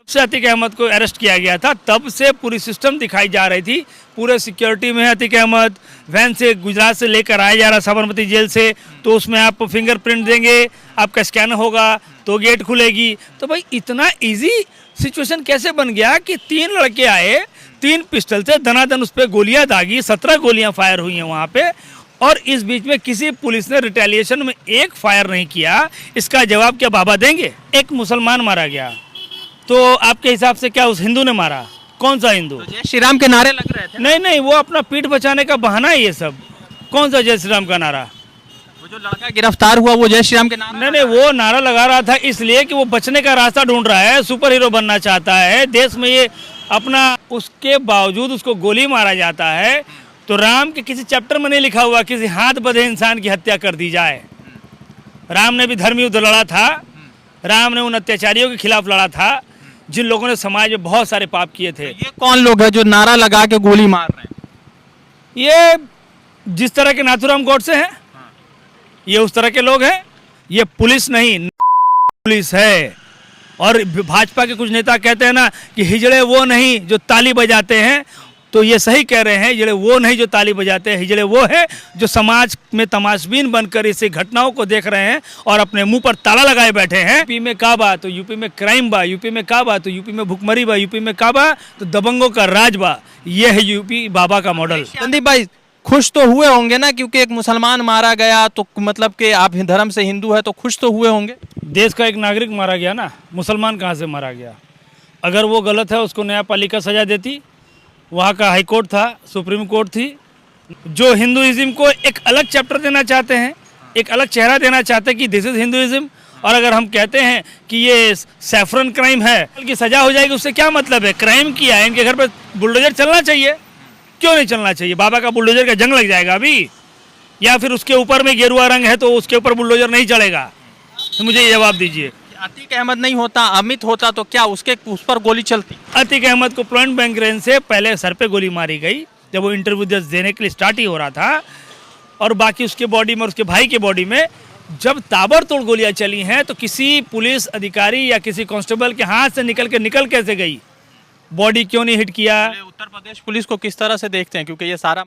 से अतीक अहमद को अरेस्ट किया गया था, तब से पूरी सिस्टम दिखाई जा रही थी। पूरे सिक्योरिटी में है अतीक अहमद, वैन से गुजरात से लेकर आया जा रहा साबरमती जेल से, तो उसमें आप फिंगरप्रिंट देंगे, आपका स्कैन होगा तो गेट खुलेगी। तो भाई इतना इजी सिचुएशन कैसे बन गया कि 3 लड़के आए, 3 पिस्टल से धनाधन उस पर गोलियां दागी, 17 गोलियां फायर हुई हैं वहाँ पे, और इस बीच में किसी पुलिस ने रिटेलिएशन में एक फायर नहीं किया। इसका जवाब क्या बाबा देंगे? एक मुसलमान मारा गया, तो आपके हिसाब से क्या उस हिंदू ने मारा? कौन सा हिंदू? तो जय श्री राम के नारे लग रहे थे। नहीं नहीं, वो अपना पीठ बचाने का बहाना है ये सब। कौन सा जय श्री राम का नारा? वो जो लड़का गिरफ्तार हुआ वो जय श्री राम के नारे। नहीं नहीं, वो नारा लगा रहा था इसलिए कि वो बचने का रास्ता ढूंढ रहा है, सुपर हीरो बनना चाहता है देश में ये अपना। उसके बावजूद उसको गोली मारा जाता है। तो राम के किसी चैप्टर में नहीं लिखा हुआ किसी हाथ बंधे इंसान की हत्या कर दी जाए। राम ने भी धर्म युद्ध लड़ा था, राम ने उन अत्याचारियों के खिलाफ लड़ा था जिन लोगों ने समाज में बहुत सारे पाप किए थे। ये कौन लोग हैं जो नारा लगा के गोली मार रहे हैं? ये जिस तरह के नाथुराम गोडसे हैं, ये उस तरह के लोग हैं। ये पुलिस नहीं, पुलिस है। और भाजपा के कुछ नेता कहते हैं ना कि हिजड़े वो नहीं जो ताली बजाते हैं, तो ये सही कह रहे हैं। हिजड़े वो नहीं जो ताली बजाते हैं, हिजड़े वो है जो समाज में तमाशबीन बनकर इस घटनाओं को देख रहे हैं और अपने मुंह पर ताला लगाए बैठे हैं। यूपी में का बा तो यूपी में क्राइम बा, यूपी में का बा तो यूपी में भुखमरी बा, यूपी में का बा तो दबंगों का राज बा। ये है यूपी बाबा का मॉडल। संदीप भाई, खुश तो हुए होंगे ना, क्योंकि एक मुसलमान मारा गया, तो मतलब कि आप धर्म से हिंदू है तो खुश तो हुए होंगे। देश का एक नागरिक मारा गया ना, मुसलमान कहाँ से मारा गया? अगर वो गलत है उसको न्यायपालिका सजा देती। वहाँ का हाई कोर्ट था, सुप्रीम कोर्ट थी। जो हिंदुइज्म को एक अलग चैप्टर देना चाहते हैं, एक अलग चेहरा देना चाहते हैं कि दिस इज़ हिंदुइज्म, और अगर हम कहते हैं कि ये सैफरन क्राइम है कि सजा हो जाएगी, उससे क्या मतलब है? क्राइम किया है, इनके घर पर बुलडोजर चलना चाहिए, क्यों नहीं चलना चाहिए? बाबा का बुलडोजर का जंग लग जाएगा अभी, या फिर उसके ऊपर में गेरुआ रंग है तो उसके ऊपर बुलडोजर नहीं चलेगा? तो मुझे ये जवाब दीजिए। अतीक अहमद नहीं होता, अमित होता तो क्या उस पर गोली चलती? अतीक अहमद को पॉइंट ब्लैंक रेंज से पहले सर पे गोली मारी गई जब वो इंटरव्यू देने के लिए स्टार्ट ही हो रहा था, और बाकी उसके बॉडी में और उसके भाई के बॉडी में जब ताबड़तोड़ गोलियां चली हैं तो किसी पुलिस अधिकारी या किसी कांस्टेबल के हाथ से निकल कैसे गई? बॉडी क्यों नहीं हिट किया? उत्तर प्रदेश पुलिस को किस तरह से देखते हैं, क्योंकि ये सारा।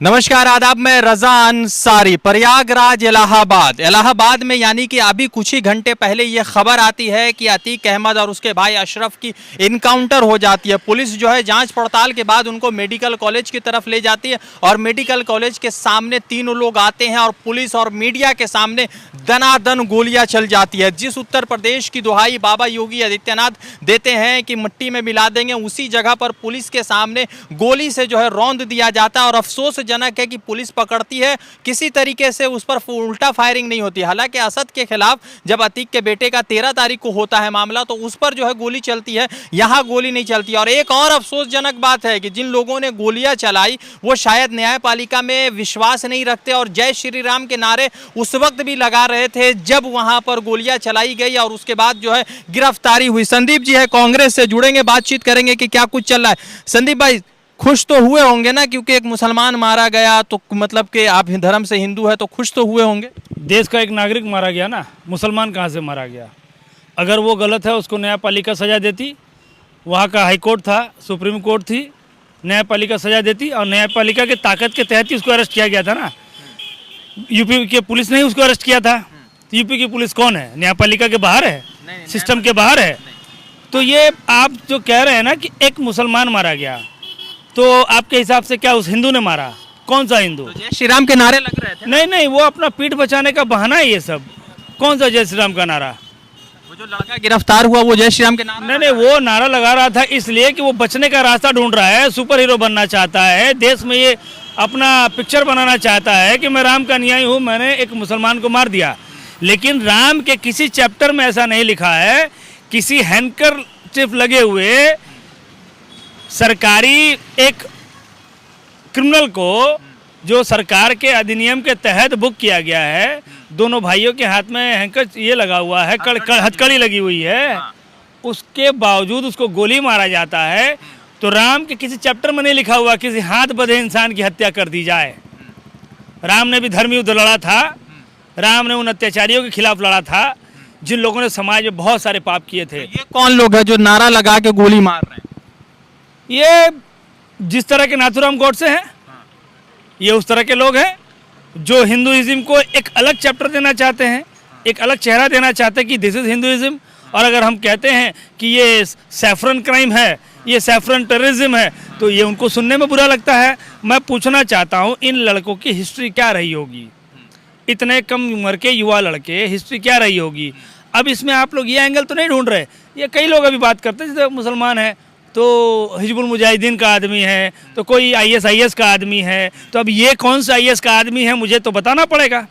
नमस्कार, आदाब, मैं रजा अंसारी। प्रयागराज इलाहाबाद में यानी कि अभी कुछ ही घंटे पहले ये खबर आती है कि अतीक अहमद और उसके भाई अशरफ की इनकाउंटर हो जाती है। पुलिस जो है जांच पड़ताल के बाद उनको मेडिकल कॉलेज की तरफ ले जाती है, और मेडिकल कॉलेज के सामने तीनों लोग आते हैं और पुलिस और मीडिया के सामने दनादन गोलियां चल जाती है। जिस उत्तर प्रदेश की दुहाई बाबा योगी आदित्यनाथ देते हैं कि मिट्टी में मिला देंगे, उसी जगह पर पुलिस के सामने गोली से जो है रौंद दिया जाता है। और अफसोस जनक है कि पुलिस पकड़ती है, किसी तरीके से उस पर उल्टा फायरिंग नहीं होती। हालांकि असद के खिलाफ जब अतीक के बेटे का 13 तारीख को होता है मामला, तो उस पर जो है गोली चलती है, यहां गोली नहीं चलती। और एक और अफसोसजनक बात है कि जिन लोगों ने गोलियां चलाई वो शायद न्यायपालिका में विश्वास नहीं रखते और जय श्री राम के नारे उस वक्त भी लगा रहे थे जब वहां पर गोलियां चलाई गई और उसके बाद जो है गिरफ्तारी हुई। संदीप जी है कांग्रेस से, जुड़ेंगे, बातचीत करेंगे कि क्या कुछ चल रहा है। संदीप भाई, खुश तो हुए होंगे ना, क्योंकि एक मुसलमान मारा गया, तो मतलब कि आप धर्म से हिंदू है तो खुश तो हुए होंगे। देश का एक नागरिक मारा गया ना, मुसलमान कहाँ से मारा गया? अगर वो गलत है उसको न्यायपालिका सजा देती। वहाँ का हाई कोर्ट था, सुप्रीम कोर्ट थी, न्यायपालिका सजा देती, और न्यायपालिका के ताकत के तहत ही उसको अरेस्ट किया गया था ना। यूपी की पुलिस ने ही उसको अरेस्ट किया था। यूपी की पुलिस कौन है? न्यायपालिका के बाहर है, सिस्टम के बाहर है। तो ये आप जो कह रहे हैं ना कि एक मुसलमान मारा गया, तो आपके हिसाब से क्या उस हिंदू ने मारा? कौन सा हिंदू? तो जय श्री राम के नारे लग रहे थे। नहीं नहीं, वो अपना पीठ बचाने का बहाना है ये सब। कौन सा जय श्री राम का नारा? वो जो लड़का गिरफ्तार हुआ वो जय श्री राम के नारे। नहीं नहीं, वो नारा लगा रहा था इसलिए कि वो बचने का रास्ता ढूंढ रहा है, सुपर हीरो बनना चाहता है देश में, ये अपना पिक्चर बनाना चाहता है कि मैं राम का अनुयायी हूँ, मैंने एक मुसलमान को मार दिया। लेकिन राम के किसी चैप्टर में ऐसा नहीं लिखा है। किसी हैंडकरचिफ लगे हुए सरकारी एक क्रिमिनल को जो सरकार के अधिनियम के तहत बुक किया गया है, दोनों भाइयों के हाथ में हैंकर ये लगा हुआ है, हथकड़ी लगी हुई है, उसके बावजूद उसको गोली मारा जाता है। तो राम के किसी चैप्टर में नहीं लिखा हुआ किसी हाथ बंधे इंसान की हत्या कर दी जाए। राम ने भी धर्म युद्ध लड़ा था, राम ने उन अत्याचारियों के खिलाफ लड़ा था जिन लोगों ने समाज में बहुत सारे पाप किए थे। ये कौन लोग हैं जो नारा लगा के गोली मार रहे हैं? ये जिस तरह के नाथुराम गॉडसे हैं, ये उस तरह के लोग हैं जो हिंदुइज्म को एक अलग चैप्टर देना चाहते हैं, एक अलग चेहरा देना चाहते हैं कि दिस इज हिंदुइज्म। और अगर हम कहते हैं कि ये सैफरन क्राइम है, ये सैफरन टेररिज्म है, तो ये उनको सुनने में बुरा लगता है। मैं पूछना चाहता हूँ इन लड़कों की हिस्ट्री क्या रही होगी, इतने कम उम्र के युवा लड़के, हिस्ट्री क्या रही होगी। अब इसमें आप लोग ये एंगल तो नहीं ढूंढ रहे। ये कई लोग अभी बात करते हैं, जैसे मुसलमान है तो हिजबुल मुजाहिदीन का आदमी है, तो कोई ISIS का आदमी है, तो अब ये कौन सा IS का आदमी है मुझे तो बताना पड़ेगा।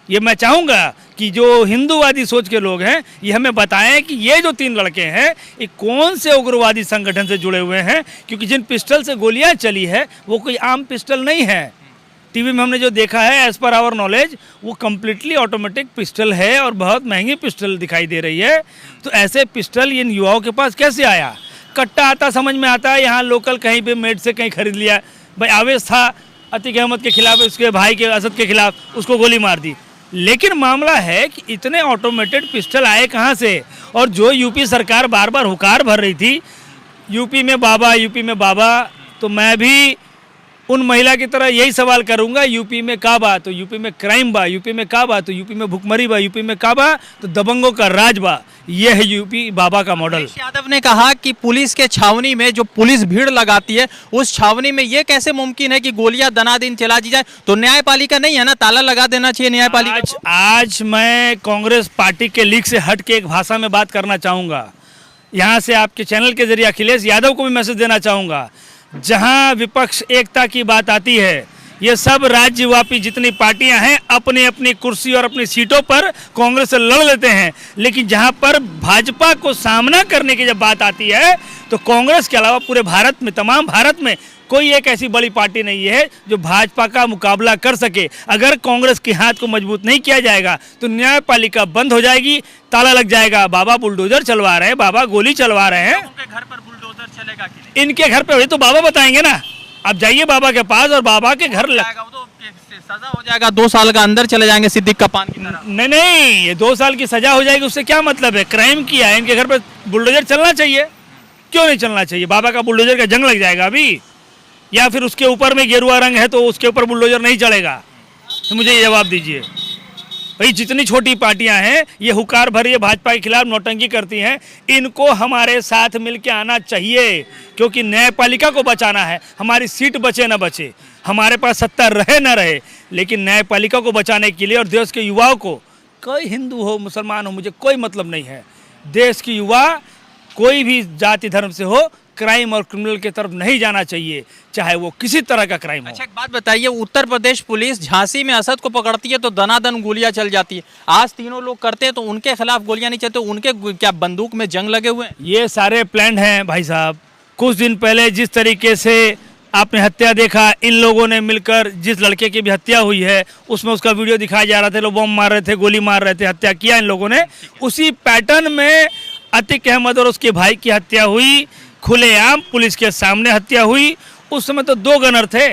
ये मैं चाहूँगा कि जो हिंदूवादी सोच के लोग हैं ये हमें बताएं कि ये जो 3 लड़के हैं ये कौन से उग्रवादी संगठन से जुड़े हुए हैं, क्योंकि जिन पिस्टल से गोलियां चली है वो कोई आम पिस्टल नहीं है। टीवी में हमने जो देखा है, एज पर आवर नॉलेज, वो कम्प्लीटली ऑटोमेटिक पिस्टल है और बहुत महंगी पिस्टल दिखाई दे रही है। तो ऐसे पिस्टल इन युवाओं के पास कैसे आया? कट्टा आता समझ में आता है, यहाँ लोकल कहीं पे मेड से कहीं खरीद लिया, भाई आवेश था अतीक अहमद के खिलाफ, उसके भाई के असद के खिलाफ, उसको गोली मार दी। लेकिन मामला है कि इतने ऑटोमेटेड पिस्टल आए कहाँ से? और जो यूपी सरकार बार बार हुकार भर रही थी, यूपी में बाबा, यूपी में बाबा, तो मैं भी उन महिला की तरह यही सवाल करूंगा, यूपी में काबा तो यूपी में क्राइम बा, यूपी में काबा तो यूपी में भुखमरी बा, यूपी में काबा तो दबंगों का राज बा। ये है यूपी बाबा का मॉडल। यादव ने कहा कि पुलिस के छावनी में जो पुलिस भीड़ लगाती है, उस छावनी में ये कैसे मुमकिन है कि गोलियां दनादिन चला दी जाए? तो न्यायपालिका नहीं है ना, ताला लगा देना चाहिए न्यायपालिका को। आज मैं कांग्रेस पार्टी के लीग से हट के एक भाषा में बात करना चाहूँगा। यहाँ से आपके चैनल के जरिए अखिलेश यादव को भी मैसेज देना चाहूँगा। जहाँ विपक्ष एकता की बात आती है, ये सब राज्यव्यापी जितनी पार्टियां हैं अपनी अपनी कुर्सी और अपनी सीटों पर कांग्रेस से लड़ लेते हैं, लेकिन जहां पर भाजपा को सामना करने की जब बात आती है तो कांग्रेस के अलावा पूरे भारत में, तमाम भारत में कोई एक ऐसी बड़ी पार्टी नहीं है जो भाजपा का मुकाबला कर सके। अगर कांग्रेस के हाथ को मजबूत नहीं किया जाएगा तो न्यायपालिका बंद हो जाएगी, ताला लग जाएगा। बाबा बुलडोजर चलवा रहे हैं, बाबा गोली चलवा रहे हैं, उनके घर पर बुलडोजर चलेगा कि नहीं? इनके घर पे तो बाबा बताएंगे ना। आप जाइए बाबा के पास और बाबा के घर वो तो सजा हो जाएगा, 2 साल का अंदर चले जाएंगे सिद्दीक का पान की तरह। नहीं, ये 2 साल की सजा हो जाएगी, उससे क्या मतलब है? क्राइम किया है, इनके घर पे बुलडोजर चलना चाहिए, क्यों नहीं चलना चाहिए? बाबा का बुलडोजर का जंग लग जाएगा अभी, या फिर उसके ऊपर में गेरुआ रंग है तो उसके ऊपर बुलडोजर नहीं चलेगा? तो मुझे ये जवाब दीजिए भाई। जितनी छोटी पार्टियां हैं ये हुकार भरी भाजपा के खिलाफ नौटंकी करती हैं, इनको हमारे साथ मिलके आना चाहिए, क्योंकि न्यायपालिका को बचाना है। हमारी सीट बचे ना बचे, हमारे पास सत्ता रहे ना रहे, लेकिन न्यायपालिका को बचाने के लिए और देश के युवाओं को, कोई हिंदू हो मुसलमान हो मुझे कोई मतलब नहीं है, देश की युवा कोई भी जाति धर्म से हो, क्राइम और क्रिमिनल की तरफ नहीं जाना चाहिए, चाहे वो किसी तरह का क्राइम हो। अच्छा, एक बात बताइए, उत्तर प्रदेश पुलिस झांसी में असद को पकड़ती है तो दनादन गोलियां चल जाती है, आज तीनों लोग करते हैं तो उनके खिलाफ गोलियां नहीं चलती, उनके क्या बंदूक में जंग लगे हुए हैं? ये सारे प्लान हैं भाई साहब। कुछ दिन पहले जिस तरीके से आपने हत्या देखा, इन लोगों ने मिलकर जिस लड़के की भी हत्या हुई है उसमें उसका वीडियो दिखाया जा रहा था, लोग बम मार रहे थे, गोली मार रहे थे, हत्या किया इन लोगों ने। उसी पैटर्न में अतीक अहमद और उसके भाई की हत्या हुई, खुलेआम पुलिस के सामने हत्या हुई। उस समय तो 2 गनर थे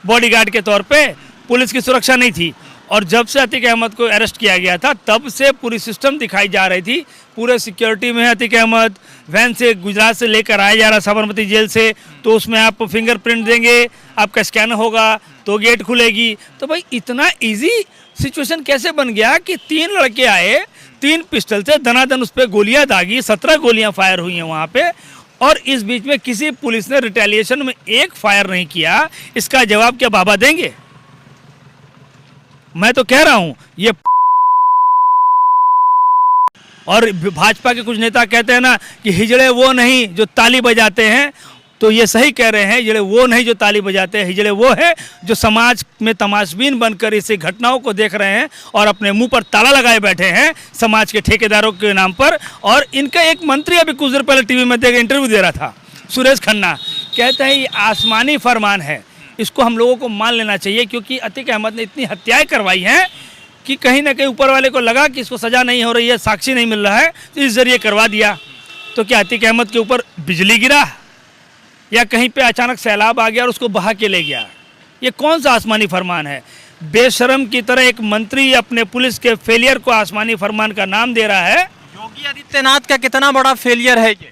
बॉडीगार्ड के तौर पे, पुलिस की सुरक्षा नहीं थी। और जब से अतीक अहमद को अरेस्ट किया गया था तब से पूरी सिस्टम दिखाई जा रही थी, पूरे सिक्योरिटी में है अतीक अहमद। वैन से गुजरात से लेकर आया जा रहा साबरमती जेल से, तो उसमें आप फिंगरप्रिंट देंगे, आपका स्कैन होगा तो गेट खुलेगी। तो भाई इतना इजी सिचुएशन कैसे बन गया कि 3 लड़के आए, 3 पिस्टल से दनादन उस पर गोलियां दागी, 17 गोलियां फायर हुई हैं वहाँ पे, और इस बीच में किसी पुलिस ने रिटेलिएशन में एक फायर नहीं किया। इसका जवाब क्या बाबा देंगे? मैं तो कह रहा हूं ये। और भाजपा के कुछ नेता कहते हैं ना कि हिजड़े वो नहीं जो ताली बजाते हैं, तो ये सही कह रहे हैं, हिजड़े वो नहीं जो ताली बजाते हैं, हिजड़े वो है जो समाज में तमाशबीन बनकर इस घटनाओं को देख रहे हैं और अपने मुंह पर ताला लगाए बैठे हैं समाज के ठेकेदारों के नाम पर। और इनका एक मंत्री अभी कुछ देर पहले टीवी में देख इंटरव्यू दे रहा था, सुरेश खन्ना, कहते हैं ये आसमानी फरमान है, इसको हम लोगों को मान लेना चाहिए, क्योंकि अतीक अहमद ने इतनी हत्याएं करवाई हैं कि कहीं ना कहीं ऊपर वाले को लगा कि इसको सज़ा नहीं हो रही है, साक्षी नहीं मिल रहा है, तो इस जरिए करवा दिया। तो क्या अतीक अहमद के ऊपर बिजली गिरा या कहीं पे अचानक सैलाब आ गया और उसको बहा के ले गया? ये कौन सा आसमानी फरमान है? बेशरम की तरह एक मंत्री अपने पुलिस के फेलियर को आसमानी फरमान का नाम दे रहा है। योगी आदित्यनाथ का कितना बड़ा फेलियर है ये?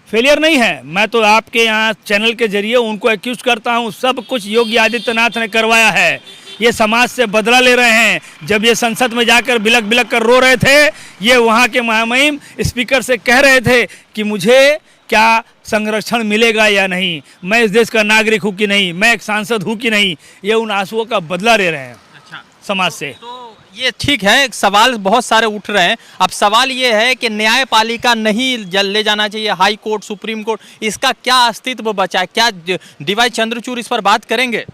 फेलियर नहीं है, मैं तो आपके यहाँ चैनल के जरिए उनको एक्यूज करता हूँ, सब कुछ योगी आदित्यनाथ ने करवाया है। ये समाज से बदला ले रहे हैं। जब ये संसद में जाकर बिलक बिलक कर रो रहे थे, ये वहाँ के महामहिम स्पीकर से कह रहे थे कि मुझे क्या संरक्षण मिलेगा या नहीं, मैं इस देश का नागरिक हूँ कि नहीं, मैं एक सांसद हूँ कि नहीं, ये उन आंसुओं का बदला ले रहे हैं अच्छा, समाज से। तो ये ठीक है, सवाल बहुत सारे उठ रहे हैं। अब सवाल ये है कि न्यायपालिका नहीं ले जाना चाहिए, हाई कोर्ट, सुप्रीम कोर्ट, इसका क्या अस्तित्व बचा है? क्या डीवाई चंद्रचूड़ इस पर बात करेंगे?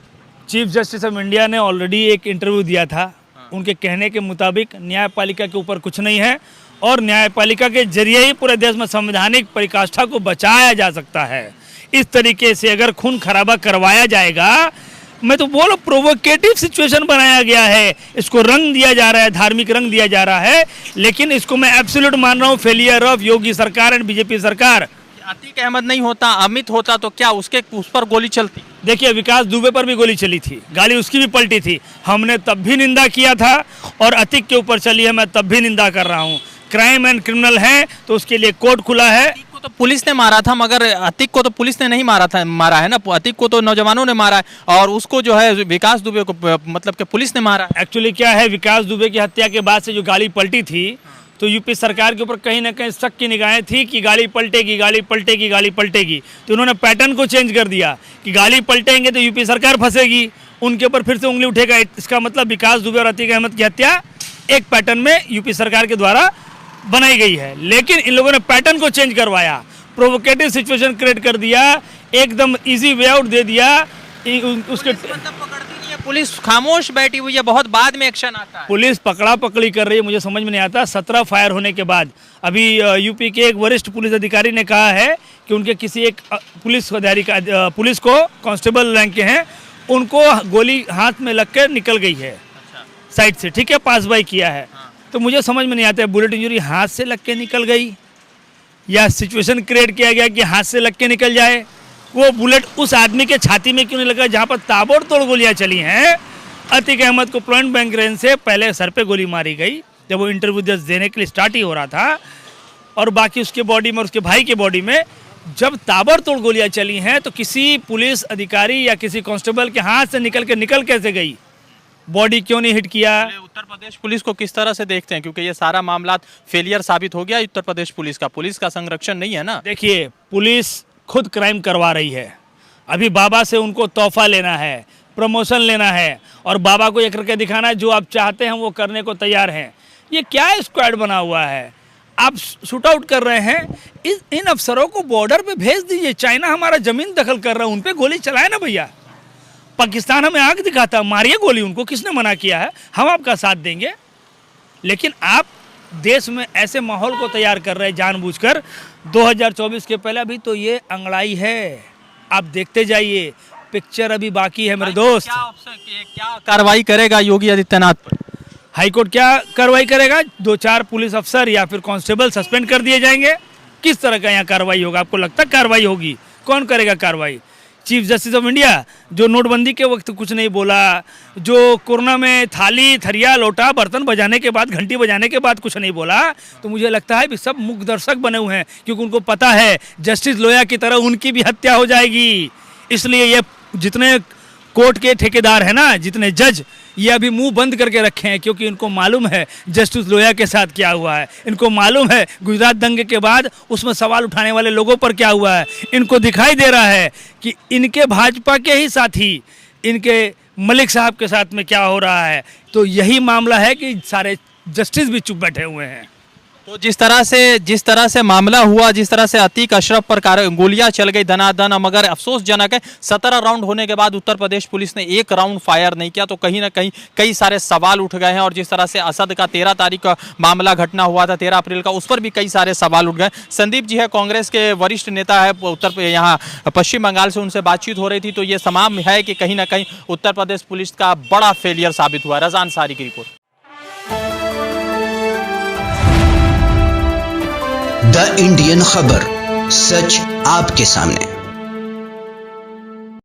चीफ जस्टिस ऑफ इंडिया ने ऑलरेडी एक इंटरव्यू दिया था। उनके कहने के मुताबिक न्यायपालिका के ऊपर कुछ नहीं है और न्यायपालिका के जरिए ही पूरे देश में संवैधानिक परिकाष्ठा को बचाया जा सकता है। इस तरीके से अगर खून खराबा करवाया जाएगा, मैं तो बोलो प्रोवोकेटिव सिचुएशन बनाया गया है, इसको रंग दिया जा रहा है, धार्मिक रंग दिया जा रहा है, लेकिन इसको मैं एब्सोल्यूट मान रहा हूँ फेलियर ऑफ योगी सरकार एंड बीजेपी सरकार। अतीक अहमद नहीं होता, अमित होता तो क्या उस पर गोली चलती? देखिए, विकास दुबे पर भी गोली चली थी, गाड़ी उसकी भी पलटी थी, हमने तब भी निंदा किया था और अतीक के ऊपर चली है, मैं तब भी निंदा कर रहा हूँ। क्राइम एंड क्रिमिनल है तो उसके लिए कोर्ट खुला है। अतीक को तो पुलिस ने मारा था, मगर अतीक को तो पुलिस ने नहीं मारा है ना, अतीक को तो नौजवानों ने मारा है और उसको जो है विकास दुबे को मतलब कि पुलिस ने मारा है। एक्चुअली क्या है, विकास दुबे की हत्या के बाद से जो गाड़ी पलटी थी, तो यूपी सरकार के ऊपर कहीं ना कहीं शक की निगाहें थी कि गाड़ी पलटेगी, गाड़ी पलटेगी, गाड़ी पलटेगी, तो उन्होंने पैटर्न को चेंज कर दिया कि गाड़ी पलटेंगे तो यूपी सरकार फंसेगी, उनके ऊपर फिर से उंगली उठेगा। इसका मतलब विकास दुबे और अतीक अहमद की हत्या एक पैटर्न में यूपी सरकार के द्वारा बनाई गई है, लेकिन इन लोगों ने पैटर्न को चेंज करवाया, प्रोवोकेटिव सिचुएशन क्रिएट कर दिया, एकदम इजी वे आउट दे दिया। उसके पुलिस खामोश बैठी हुई है, बहुत बाद में एक्शन आता है। पुलिस पकड़ा पकड़ी कर रही है, मुझे समझ में नहीं आता। 17 फायर होने के बाद अभी यूपी के एक वरिष्ठ पुलिस अधिकारी ने कहा है कि उनके किसी एक पुलिस को कांस्टेबल रैंक के हैं, उनको गोली हाथ में लग कर निकल गई है साइड से, ठीक है, पास बाई किया है। तो मुझे समझ में नहीं आता है, बुलेट इंजरी हाथ से लग के निकल गई या सिचुएशन क्रिएट किया गया कि हाथ से लग के निकल जाए। वो बुलेट उस आदमी के छाती में क्यों नहीं लगा जहाँ पर ताबड़तोड़ गोलियाँ चली हैं। अतीक अहमद को पॉइंट ब्लैंक रेंज से पहले सर पे गोली मारी गई जब वो इंटरव्यू देने के लिए स्टार्ट ही हो रहा था, और बाकी उसके बॉडी में और उसके भाई के बॉडी में जब ताबड़तोड़ गोलियाँ चली हैं तो किसी पुलिस अधिकारी या किसी कांस्टेबल के हाथ से निकल कैसे गई, बॉडी क्यों नहीं हिट किया। उत्तर प्रदेश पुलिस को किस तरह से देखते हैं, क्योंकि ये सारा मामला फेलियर साबित हो गया उत्तर प्रदेश पुलिस का संरक्षण नहीं है ना। देखिए, पुलिस खुद क्राइम करवा रही है, अभी बाबा से उनको तोहफा लेना है, प्रमोशन लेना है और बाबा को ये करके दिखाना है जो आप चाहते हैं वो करने को तैयार हैं। ये क्या स्क्वाड बना हुआ है, आप शूट आउट कर रहे हैं, इन अफसरों को बॉर्डर पे भेज दीजिए। चाइना हमारा ज़मीन दखल कर रहा है, उन पर गोली चलाए ना भैया। पाकिस्तान हमें आग दिखाता, मारिए गोली उनको, किसने मना किया है, हम आपका साथ देंगे। लेकिन आप देश में ऐसे माहौल को तैयार कर रहे हैं जानबूझकर। 2024 के पहले अभी तो ये अंगड़ाई है, आप देखते जाइए, पिक्चर अभी बाकी है मेरे दोस्त। क्या कार्रवाई करेगा योगी आदित्यनाथ पर? हाईकोर्ट क्या कार्रवाई करेगा, 2-4 पुलिस अफसर या फिर कांस्टेबल सस्पेंड कर दिए जाएंगे। किस तरह का यहाँ कार्रवाई होगा, आपको लगता है कार्रवाई होगी? कौन करेगा कार्रवाई? चीफ जस्टिस ऑफ इंडिया जो नोटबंदी के वक्त कुछ नहीं बोला, जो कोरोना में थाली थरिया लोटा बर्तन बजाने के बाद, घंटी बजाने के बाद कुछ नहीं बोला, तो मुझे लगता है कि सब मूक दर्शक बने हुए हैं, क्योंकि उनको पता है जस्टिस लोया की तरह उनकी भी हत्या हो जाएगी। इसलिए ये जितने कोर्ट के ठेकेदार हैं ना, जितने जज, ये अभी मुंह बंद करके रखे हैं, क्योंकि इनको मालूम है जस्टिस लोया के साथ क्या हुआ है, इनको मालूम है गुजरात दंगे के बाद उसमें सवाल उठाने वाले लोगों पर क्या हुआ है। इनको दिखाई दे रहा है कि इनके भाजपा के ही साथी, इनके मलिक साहब के साथ में क्या हो रहा है। तो यही मामला है कि सारे जस्टिस भी चुप बैठे हुए हैं। तो जिस तरह से मामला हुआ, जिस तरह से अतीक अशरफ पर गोलियां चल गई धनाधन, मगर अफसोसजनक है 17 राउंड होने के बाद उत्तर प्रदेश पुलिस ने एक राउंड फायर नहीं किया, तो कहीं ना कहीं कई सारे सवाल उठ गए हैं। और जिस तरह से असद का 13 तारीख का मामला घटना हुआ था, 13 अप्रैल का, उस पर भी कई सारे सवाल उठ गए। संदीप जी है, कांग्रेस के वरिष्ठ नेता है यहाँ पश्चिम बंगाल से, उनसे बातचीत हो रही थी, तो ये तमाम है कि कहीं ना कहीं उत्तर प्रदेश पुलिस का बड़ा फेलियर साबित हुआ। रज़ा अंसारी की रिपोर्ट। द इंडियन खबर, सच आपके सामने।